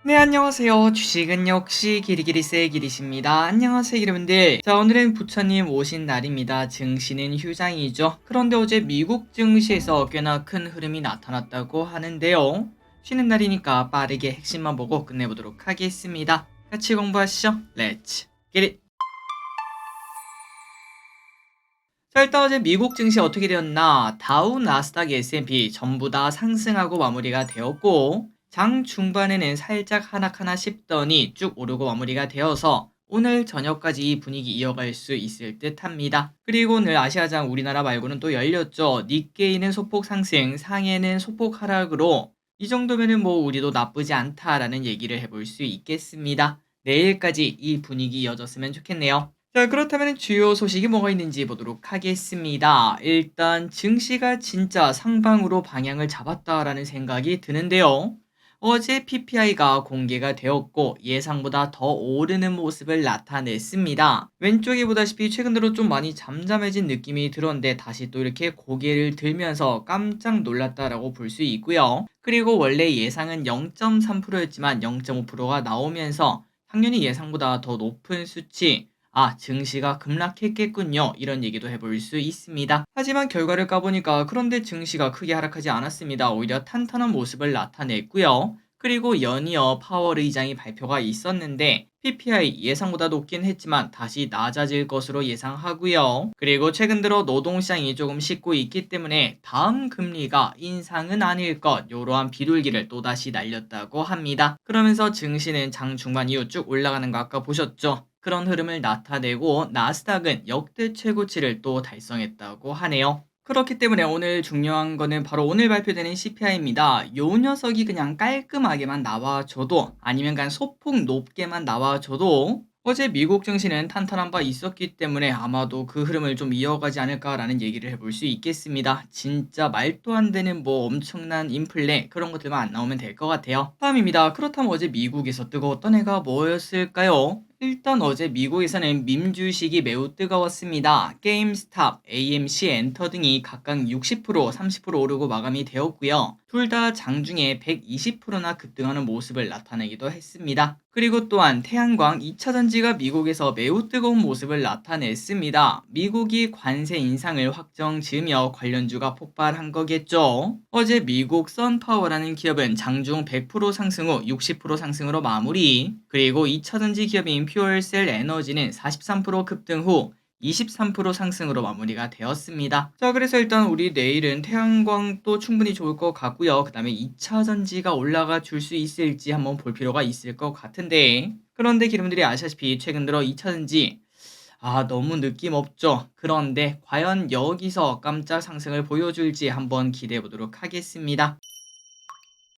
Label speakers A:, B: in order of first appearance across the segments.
A: 네, 안녕하세요. 주식은 역시 기리기리세의 기리십니다. 안녕하세요, 여러분들. 자, 오늘은 부처님 오신 날입니다. 증시는 휴장이죠. 그런데 어제 미국 증시에서 꽤나 큰 흐름이 나타났다고 하는데요. 쉬는 날이니까 빠르게 핵심만 보고 끝내보도록 하겠습니다. 같이 공부하시죠. 렛츠 기릿! 자, 일단 어제 미국 증시 어떻게 되었나? 다우, 나스닥, S&P 전부 다 상승하고 마무리가 되었고, 장 중반에는 살짝 하락하나 싶더니 쭉 오르고 마무리가 되어서 오늘 저녁까지 이 분위기 이어갈 수 있을 듯 합니다. 그리고 오늘 아시아장 우리나라 말고는 또 열렸죠. 니케이는 소폭 상승, 상해는 소폭 하락으로 이 정도면은 뭐 우리도 나쁘지 않다라는 얘기를 해볼 수 있겠습니다. 내일까지 이 분위기 이어졌으면 좋겠네요. 자, 그렇다면 주요 소식이 뭐가 있는지 보도록 하겠습니다. 일단 증시가 진짜 상방으로 방향을 잡았다라는 생각이 드는데요. 어제 PPI가 공개가 되었고 예상보다 더 오르는 모습을 나타냈습니다. 왼쪽에 보다시피 최근 들어 좀 많이 잠잠해진 느낌이 들었는데 다시 또 이렇게 고개를 들면서 깜짝 놀랐다라고 볼 수 있고요. 그리고 원래 예상은 0.3%였지만 0.5%가 나오면서 당연히 예상보다 더 높은 수치, 증시가 급락했겠군요. 이런 얘기도 해볼 수 있습니다. 하지만 결과를 까보니까 그런데 증시가 크게 하락하지 않았습니다. 오히려 탄탄한 모습을 나타냈고요. 그리고 연이어 파월 의장이 발표가 있었는데 PPI 예상보다 높긴 했지만 다시 낮아질 것으로 예상하고요. 그리고 최근 들어 노동시장이 조금 식고 있기 때문에 다음 금리가 인상은 아닐 것, 이러한 비둘기를 또다시 날렸다고 합니다. 그러면서 증시는 장 중반 이후 쭉 올라가는 거 아까 보셨죠? 그런 흐름을 나타내고 나스닥은 역대 최고치를 또 달성했다고 하네요. 그렇기 때문에 오늘 중요한 거는 바로 오늘 발표되는 CPI입니다. 요 녀석이 그냥 깔끔하게만 나와줘도 아니면 그냥 소폭 높게만 나와줘도 어제 미국 증시는 탄탄한 바 있었기 때문에 아마도 그 흐름을 좀 이어가지 않을까라는 얘기를 해볼 수 있겠습니다. 진짜 말도 안 되는 뭐 엄청난 인플레 그런 것들만 안 나오면 될 것 같아요. 다음입니다. 그렇다면 어제 미국에서 뜨거웠던 해가 뭐였을까요? 일단 어제 미국에서는 밈 주식이 매우 뜨거웠습니다. 게임스탑, AMC 엔터 등이 각각 60%, 30% 오르고 마감이 되었고요. 둘 다 장중에 120%나 급등하는 모습을 나타내기도 했습니다. 그리고 또한 태양광 2차전지가 미국에서 매우 뜨거운 모습을 나타냈습니다. 미국이 관세 인상을 확정 지으며 관련주가 폭발한 거겠죠. 어제 미국 선파워라는 기업은 장중 100% 상승 후 60% 상승으로 마무리, 그리고 2차전지 기업인 퓨얼셀 에너지는 43% 급등 후 23% 상승으로 마무리가 되었습니다. 자, 그래서 일단 우리 내일은 태양광도 충분히 좋을 것 같고요. 그 다음에 2차 전지가 올라가 줄 수 있을지 한번 볼 필요가 있을 것 같은데, 그런데 여러분들이 아시다시피 최근 들어 2차 전지 너무 느낌 없죠. 그런데 과연 여기서 깜짝 상승을 보여줄지 한번 기대해 보도록 하겠습니다.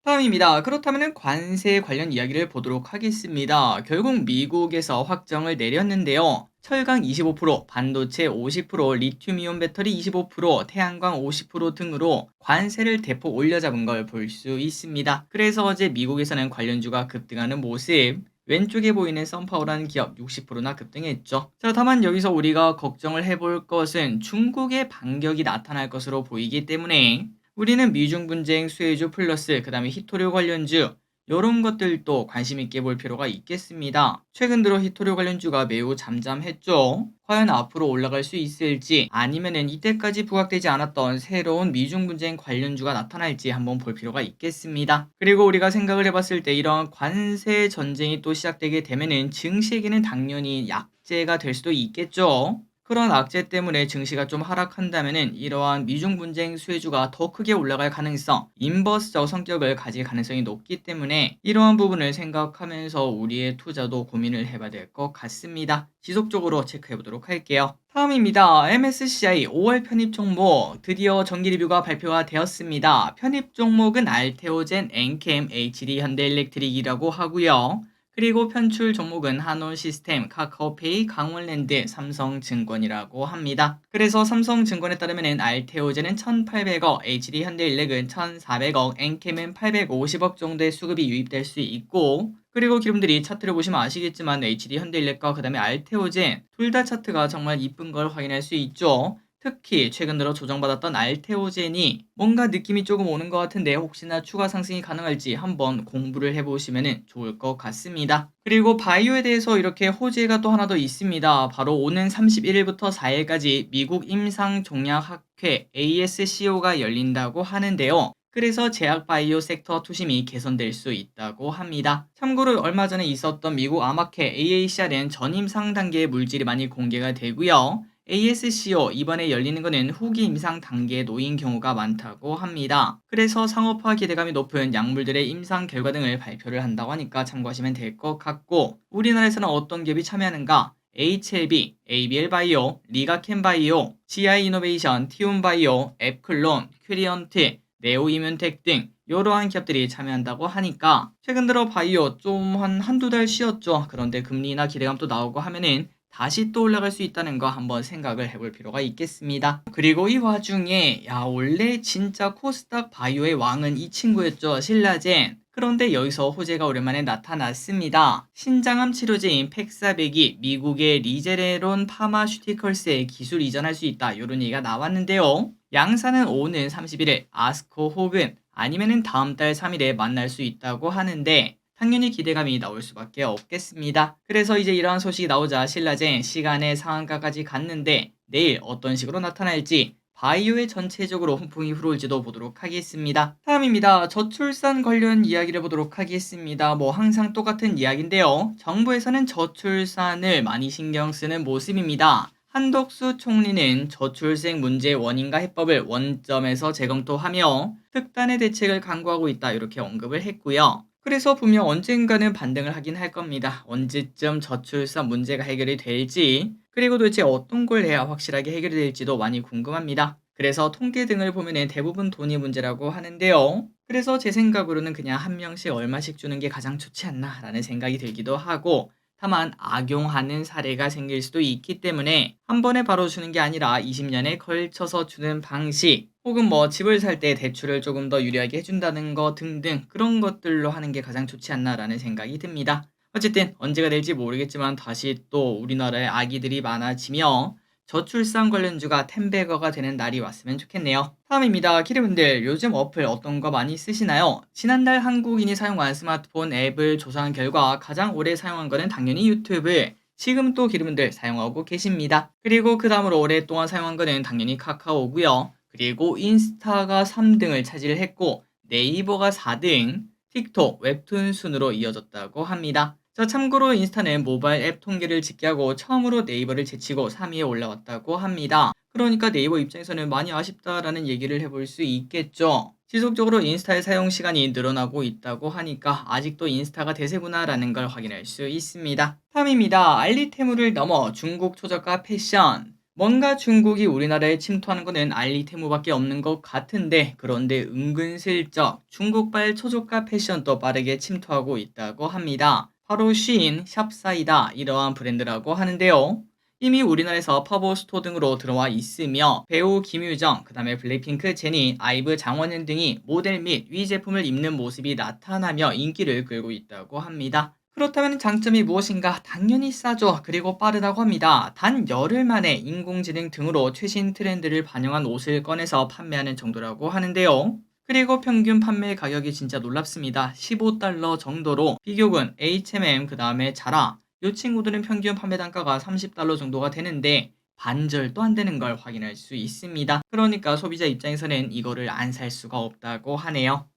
A: 다음입니다. 그렇다면 관세 관련 이야기를 보도록 하겠습니다. 결국 미국에서 확정을 내렸는데요. 철강 25%, 반도체 50%, 리튬이온 배터리 25%, 태양광 50% 등으로 관세를 대폭 올려잡은 걸 볼 수 있습니다. 그래서 어제 미국에서는 관련주가 급등하는 모습, 왼쪽에 보이는 선파워라는 기업 60%나 급등했죠. 자, 다만 여기서 우리가 걱정을 해볼 것은 중국의 반격이 나타날 것으로 보이기 때문에 우리는 미중 분쟁, 수혜주 플러스 그다음에 히토류 관련주 이런 것들도 관심 있게 볼 필요가 있겠습니다. 최근 들어 히토류 관련주가 매우 잠잠했죠. 과연 앞으로 올라갈 수 있을지 아니면은 이때까지 부각되지 않았던 새로운 미중 분쟁 관련주가 나타날지 한번 볼 필요가 있겠습니다. 그리고 우리가 생각을 해봤을 때 이런 관세 전쟁이 또 시작되게 되면은 증시에게는 당연히 약재가 될 수도 있겠죠. 그런 악재 때문에 증시가 좀 하락한다면은 이러한 미중 분쟁 수혜주가 더 크게 올라갈 가능성, 인버스적 성격을 가질 가능성이 높기 때문에 이러한 부분을 생각하면서 우리의 투자도 고민을 해봐야 될 것 같습니다. 지속적으로 체크해 보도록 할게요. 다음입니다. MSCI 5월 편입 종목 드디어 정기 리뷰가 발표가 되었습니다. 편입 종목은 알테오젠, 엔캠, HD 현대일렉트릭이라고 하고요. 그리고 편출 종목은 한올시스템, 카카오페이, 강원랜드, 삼성증권이라고 합니다. 그래서 삼성증권에 따르면 알테오젠은 1,800억, HD 현대일렉은 1,400억, 엔캠은 850억 정도의 수급이 유입될 수 있고, 그리고 여러분들이 차트를 보시면 아시겠지만 HD 현대일렉과 그 다음에 알테오젠 둘 다 차트가 정말 이쁜 걸 확인할 수 있죠. 특히 최근 들어 조정받았던 알테오젠이 뭔가 느낌이 조금 오는 것 같은데 혹시나 추가 상승이 가능할지 한번 공부를 해보시면 좋을 것 같습니다. 그리고 바이오에 대해서 이렇게 호재가 또 하나 더 있습니다. 바로 오는 31일부터 4일까지 미국 임상종약학회 ASCO가 열린다고 하는데요. 그래서 제약 바이오 섹터 투심이 개선될 수 있다고 합니다. 참고로 얼마 전에 있었던 미국 암학회 AACR은 전임상 단계의 물질이 많이 공개가 되고요. ASCO 이번에 열리는 것은 후기 임상 단계에 놓인 경우가 많다고 합니다. 그래서 상업화 기대감이 높은 약물들의 임상 결과 등을 발표를 한다고 하니까 참고하시면 될 것 같고, 우리나라에서는 어떤 기업이 참여하는가? HLB, ABL 바이오, 리가켄 바이오, GI 이노베이션, 티움 바이오, 앱클론, 큐리언트, 네오이뮨텍 등 여러한 기업들이 참여한다고 하니까 최근 들어 바이오 좀 한두 달 쉬었죠. 그런데 금리나 기대감 또 나오고 하면은 다시 또 올라갈 수 있다는 거 한번 생각을 해볼 필요가 있겠습니다. 그리고 이 와중에 원래 진짜 코스닥 바이오의 왕은 이 친구였죠. 신라젠. 그런데 여기서 호재가 오랜만에 나타났습니다. 신장암 치료제인 팩사백이 미국의 리제레론 파마슈티컬스에 기술 이전할 수 있다. 이런 얘기가 나왔는데요. 양사는 오는 31일 아스코 혹은 아니면은 다음 달 3일에 만날 수 있다고 하는데 당연히 기대감이 나올 수밖에 없겠습니다. 그래서 이제 이러한 소식이 나오자 신라젠 시간의 상한가까지 갔는데 내일 어떤 식으로 나타날지 바이오에 전체적으로 훈풍이 불어올지도 보도록 하겠습니다. 다음입니다. 저출산 관련 이야기를 보도록 하겠습니다. 항상 똑같은 이야기인데요. 정부에서는 저출산을 많이 신경 쓰는 모습입니다. 한덕수 총리는 저출생 문제의 원인과 해법을 원점에서 재검토하며 특단의 대책을 강구하고 있다 이렇게 언급을 했고요. 그래서 분명 언젠가는 반등을 하긴 할 겁니다. 언제쯤 저출산 문제가 해결이 될지, 그리고 도대체 어떤 걸 해야 확실하게 해결이 될지도 많이 궁금합니다. 그래서 통계 등을 보면 대부분 돈이 문제라고 하는데요. 그래서 제 생각으로는 그냥 한 명씩 얼마씩 주는 게 가장 좋지 않나 라는 생각이 들기도 하고, 다만 악용하는 사례가 생길 수도 있기 때문에 한 번에 바로 주는 게 아니라 20년에 걸쳐서 주는 방식, 혹은 집을 살 때 대출을 조금 더 유리하게 해준다는 거 등등 그런 것들로 하는 게 가장 좋지 않나라는 생각이 듭니다. 어쨌든 언제가 될지 모르겠지만 다시 또 우리나라에 아기들이 많아지며 저출산 관련주가 텐베거가 되는 날이 왔으면 좋겠네요. 다음입니다. 기대분들 요즘 어플 어떤 거 많이 쓰시나요? 지난달 한국인이 사용한 스마트폰 앱을 조사한 결과 가장 오래 사용한 거는 당연히 유튜브. 지금 또 기대분들 사용하고 계십니다. 그리고 그 다음으로 오랫동안 사용한 거는 당연히 카카오고요. 그리고 인스타가 3등을 차지를 했고 네이버가 4등, 틱톡, 웹툰 순으로 이어졌다고 합니다. 자, 참고로 인스타는 모바일 앱 통계를 집계하고 처음으로 네이버를 제치고 3위에 올라왔다고 합니다. 그러니까 네이버 입장에서는 많이 아쉽다라는 얘기를 해볼 수 있겠죠. 지속적으로 인스타의 사용 시간이 늘어나고 있다고 하니까 아직도 인스타가 대세구나라는 걸 확인할 수 있습니다. 다음입니다. 알리테무를 넘어 중국 초저가 패션. 뭔가 중국이 우리나라에 침투하는 것은 알리테무밖에 없는 것 같은데, 그런데 은근슬쩍 중국발 초저가 패션도 빠르게 침투하고 있다고 합니다. 바로 쉬인, 샵사이다 이러한 브랜드라고 하는데요. 이미 우리나라에서 퍼버 스토어 등으로 들어와 있으며 배우 김유정, 그 다음에 블랙핑크 제니, 아이브 장원영 등이 모델 및 위 제품을 입는 모습이 나타나며 인기를 끌고 있다고 합니다. 그렇다면 장점이 무엇인가? 당연히 싸죠. 그리고 빠르다고 합니다. 단 열흘 만에 인공지능 등으로 최신 트렌드를 반영한 옷을 꺼내서 판매하는 정도라고 하는데요. 그리고 평균 판매 가격이 진짜 놀랍습니다. 15달러 정도로 비교군 H&M 그 다음에 자라 이 친구들은 평균 판매 단가가 30달러 정도가 되는데 반절도 안 되는 걸 확인할 수 있습니다. 그러니까 소비자 입장에서는 이거를 안 살 수가 없다고 하네요.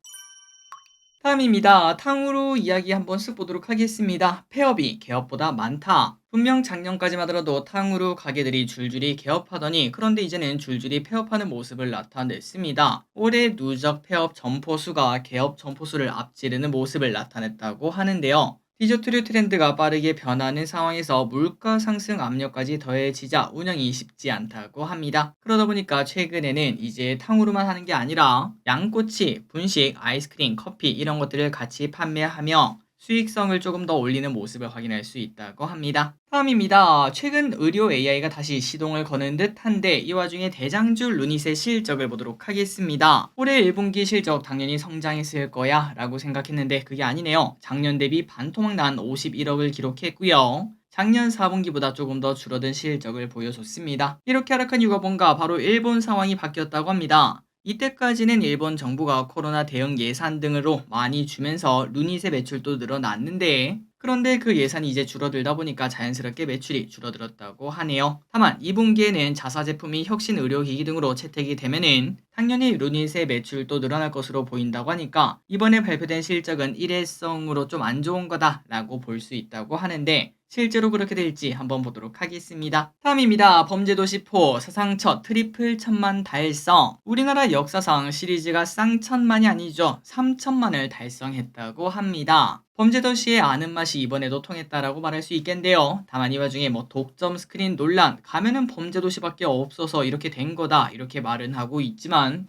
A: 다음입니다. 탕후루 이야기 한번 쓱 보도록 하겠습니다. 폐업이 개업보다 많다. 분명 작년까지만 하더라도 탕후루 가게들이 줄줄이 개업하더니 그런데 이제는 줄줄이 폐업하는 모습을 나타냈습니다. 올해 누적 폐업 점포 수가 개업 점포 수를 앞지르는 모습을 나타냈다고 하는데요. 디저트류 트렌드가 빠르게 변하는 상황에서 물가 상승 압력까지 더해지자 운영이 쉽지 않다고 합니다. 그러다 보니까 최근에는 이제 탕후루만 하는 게 아니라 양꼬치, 분식, 아이스크림, 커피 이런 것들을 같이 판매하며 수익성을 조금 더 올리는 모습을 확인할 수 있다고 합니다. 다음입니다. 최근 의료 AI가 다시 시동을 거는 듯한데 이 와중에 대장주 루닛의 실적을 보도록 하겠습니다. 올해 1분기 실적 당연히 성장했을 거야 라고 생각했는데 그게 아니네요. 작년 대비 반토막 난 51억을 기록했고요. 작년 4분기보다 조금 더 줄어든 실적을 보여줬습니다. 이렇게 하락한 이유가 뭔가 바로 일본 상황이 바뀌었다고 합니다. 이때까지는 일본 정부가 코로나 대응 예산 등으로 많이 주면서 루닛의 매출도 늘어났는데 그런데 그 예산이 이제 줄어들다 보니까 자연스럽게 매출이 줄어들었다고 하네요. 다만 2분기에는 자사 제품이 혁신 의료기기 등으로 채택이 되면은 당연히 루닛의 매출도 늘어날 것으로 보인다고 하니까 이번에 발표된 실적은 일회성으로 좀 안 좋은 거다라고 볼 수 있다고 하는데 실제로 그렇게 될지 한번 보도록 하겠습니다. 다음입니다. 범죄도시 4 사상 첫 트리플 천만 달성. 우리나라 역사상 시리즈가 쌍천만이 아니죠. 3천만을 달성했다고 합니다. 범죄도시의 아는 맛이 이번에도 통했다라고 말할 수 있겠는데요. 다만 이 와중에 독점 스크린 논란, 가면은 범죄도시밖에 없어서 이렇게 된 거다 이렇게 말은 하고 있지만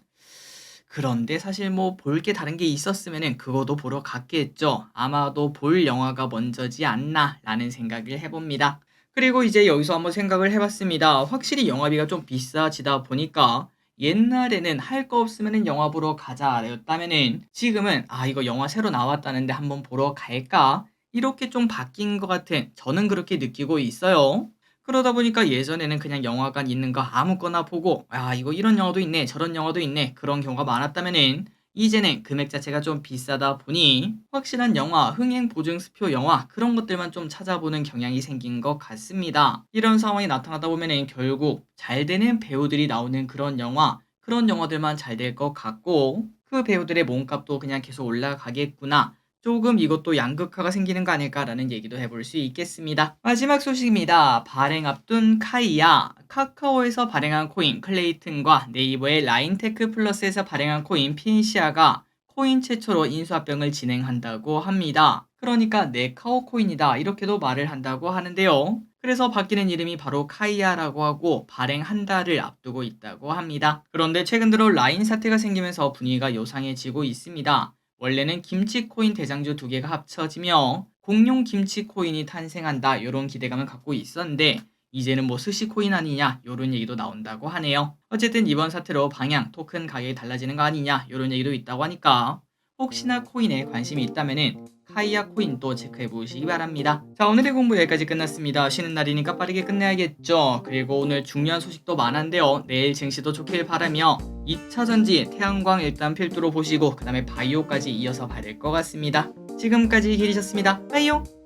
A: 그런데 사실 볼 게 다른 게 있었으면은 그거도 보러 갔겠죠. 아마도 볼 영화가 먼저지 않나 라는 생각을 해봅니다. 그리고 이제 여기서 한번 생각을 해봤습니다. 확실히 영화비가 좀 비싸지다 보니까 옛날에는 할 거 없으면은 영화 보러 가자였다면은 지금은 이거 영화 새로 나왔다는데 한번 보러 갈까? 이렇게 좀 바뀐 것 같은 저는 그렇게 느끼고 있어요. 그러다 보니까 예전에는 그냥 영화관 있는 거 아무거나 보고 이거 이런 영화도 있네 저런 영화도 있네 그런 경우가 많았다면은 이제는 금액 자체가 좀 비싸다 보니 확실한 영화, 흥행 보증 수표 영화 그런 것들만 좀 찾아보는 경향이 생긴 것 같습니다. 이런 상황이 나타나다 보면은 결국 잘 되는 배우들이 나오는 그런 영화 그런 영화들만 잘 될 것 같고 그 배우들의 몸값도 그냥 계속 올라가겠구나. 조금 이것도 양극화가 생기는 거 아닐까라는 얘기도 해볼 수 있겠습니다. 마지막 소식입니다. 발행 앞둔 카이아. 카카오에서 발행한 코인 클레이튼과 네이버의 라인테크 플러스에서 발행한 코인 핀시아가 코인 최초로 인수합병을 진행한다고 합니다. 그러니까 네카오 코인이다 이렇게도 말을 한다고 하는데요. 그래서 바뀌는 이름이 바로 카이아라고 하고 발행 한 달을 앞두고 있다고 합니다. 그런데 최근 들어 라인 사태가 생기면서 분위기가 요상해지고 있습니다. 원래는 김치코인 대장주 두 개가 합쳐지며 공룡 김치코인이 탄생한다 이런 기대감을 갖고 있었는데 이제는 스시코인 아니냐 이런 얘기도 나온다고 하네요. 어쨌든 이번 사태로 방향 토큰 가격이 달라지는 거 아니냐 이런 얘기도 있다고 하니까 혹시나 코인에 관심이 있다면은 카이아 코인도 체크해 보시기 바랍니다. 자, 오늘의 공부 여기까지 끝났습니다. 쉬는 날이니까 빠르게 끝내야겠죠. 그리고 오늘 중요한 소식도 많은데요. 내일 증시도 좋길 바라며 2차 전지 태양광 일단 필두로 보시고 그 다음에 바이오까지 이어서 봐야 될 것 같습니다. 지금까지 길이셨습니다. 바이오!